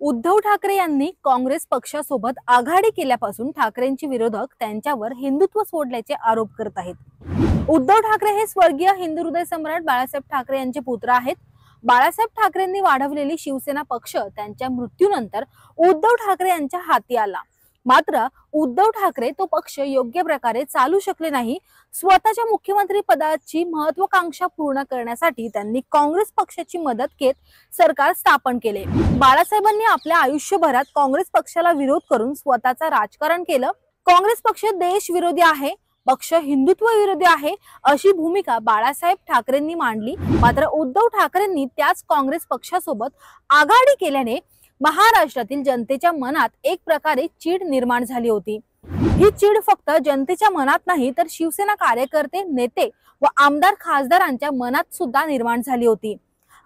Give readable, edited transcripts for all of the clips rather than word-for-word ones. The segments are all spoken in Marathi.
उद्धव ठाकरे यांनी काँग्रेस पक्षासोबत आघाडी केल्यापासून ठाकरेंचे विरोधक त्यांच्यावर हिंदुत्व सोडल्याचे आरोप करत आहेत। उद्धव ठाकरे हे स्वर्गीय हिंदू हृदय सम्राट बाळासाहेब ठाकरे यांचे पुत्र आहेत। बाळासाहेब ठाकरेंनी वाढवलेली शिवसेना पक्ष त्यांच्या मृत्यूनंतर उद्धव ठाकरे यांच्या हाती आला। मात्र उद्धव ठाकरे तो पक्ष योग्य प्रकारे चालू शकले नाही। स्वतःच्या मुख्यमंत्री पदाची महत्वाकांक्षा पूर्ण करण्यासाठी त्यांनी काँग्रेस पक्षाची मदत घेत सरकार स्थापन केले। बाळासाहेबांनी आपल्या आयुष्यभरात काँग्रेस पक्षाला विरोध करून स्वतःचा राजकारण केलं। काँग्रेस पक्ष देश विरोधी आहे, पक्ष हिंदुत्व विरोधी आहे अशी भूमिका बाळासाहेब ठाकरेंनी मांडली। मात्र उद्धव ठाकरेंनी त्याच काँग्रेस पक्षासोबत आघाडी केल्याने महाराष्ट्रातील जनतेच्या मनात एक प्रकारे चीड निर्माण झाली होती। ही चीड फक्त जनतेच्या मनात नाही तर शिवसेना कार्यकर्ते, नेते व आमदार खासदारांच्या मनात सुद्धा निर्माण झाली होती।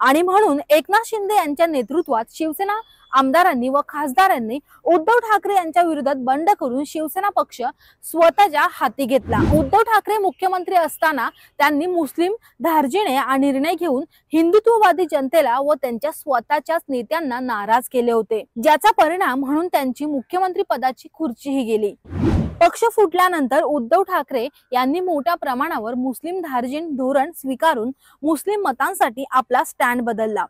आणि म्हणून एकनाथ शिंदे यांच्या नेतृत्वात शिवसेना आमदारांनी व खासदारांनी उद्धव ठाकरे यांच्या विरोधात बंड करून शिवसेना पक्ष स्वतःच्या हाती घेतला। उद्धव ठाकरे मुख्यमंत्री असताना त्यांनी मुस्लिम धार्जिणे निर्णय घेऊन हिंदुत्ववादी जनतेला व त्यांच्या स्वतःच्याच नेत्यांना नाराज केले होते, ज्याचा परिणाम म्हणून त्यांची मुख्यमंत्री पदाची खुर्चीही गेली। पक्ष फुटल्यानंतर उद्धव ठाकरे यांनी मोठ्या प्रमाणावर मुस्लिम धार्जिण धोरण स्वीकारून मुस्लिम मतांसाठी आपला स्टँड बदलला।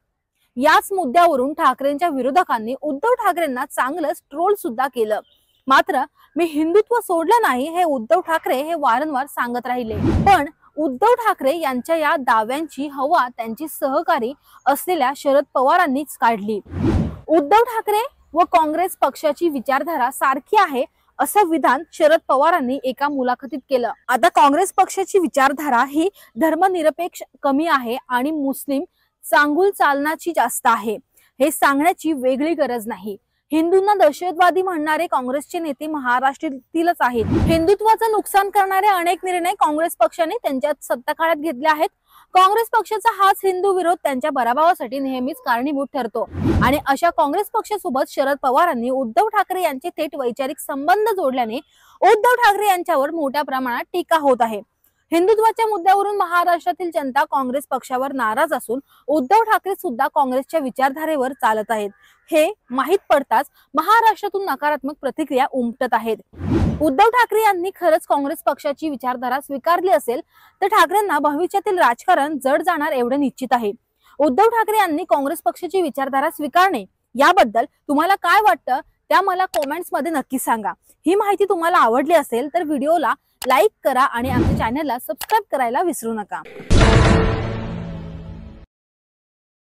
याच मुद्द्यावरून ठाकरेंच्या विरोधकांनी उद्धव ठाकरेंना चांगलंच ट्रोल सुद्धा केलं। मात्र मी हिंदुत्व सोडलं नाही हे उद्धव ठाकरे हे वारंवार सांगत राहिले, पण उद्धव ठाकरे यांच्या या दाव्यांची हवा त्यांची सहकारी असलेल्या शरद पवारांनीच काढली। उद्धव ठाकरे व काँग्रेस पक्षाची विचारधारा सारखी आहे असं विधान शरद पवारांनी एका मुलाखतीत केलं। आता काँग्रेस पक्षाची विचारधारा ही धर्मनिरपेक्ष कमी आहे आणि मुस्लिम चांगुल चालनाची जास्त आहे हे सांगण्याची वेगळी गरज नाही। हिंदूंना दहशतवादी म्हणणारे काँग्रेसचे नेते महाराष्ट्रातीलच आहेत। हिंदुत्वाचं नुकसान करणारे अनेक निर्णय काँग्रेस पक्षाने त्यांच्या सत्ताकाळात घेतले आहेत। काँग्रेस पक्षाचा हाच हिंदू विरोध त्यांच्या पराभवासाठी नेहमीच कारणीभूत ठरतो आणि अशा काँग्रेस पक्षासोबत शरद पवारांनी उद्धव ठाकरे यांचे थेट वैचारिक संबंध जोडल्याने उद्धव ठाकरे यांच्यावर मोठ्या प्रमाणात टीका होत आहे। हिंदुत्वाच्या मुद्द्यावरून महाराष्ट्रातील जनता काँग्रेस पक्षावर नाराज असून उद्धव ठाकरे सुद्धा काँग्रेसच्या विचारधारेवर चालत आहेत हे माहित पडताच महाराष्ट्रातून नकारात्मक प्रतिक्रिया उमटत आहेत। उद्धव ठाकरे यांनी खरंच काँग्रेस पक्षाची विचारधारा स्वीकारली असेल तर ठाकरेंना भविष्यातील राजकारण जड जाणार एवढे निश्चित आहे। उद्धव ठाकरे यांनी काँग्रेस पक्षाची विचारधारा स्वीकारणे याबद्दल तुम्हाला काय वाटतं त्या मला कमेंट्स मध्ये नक्की सांगा। ही माहिती तुम्हाला आवडली असेल तर व्हिडिओला लाईक करा आणि आमच्या चॅनलला सबस्क्राइब करायला विसरू नका।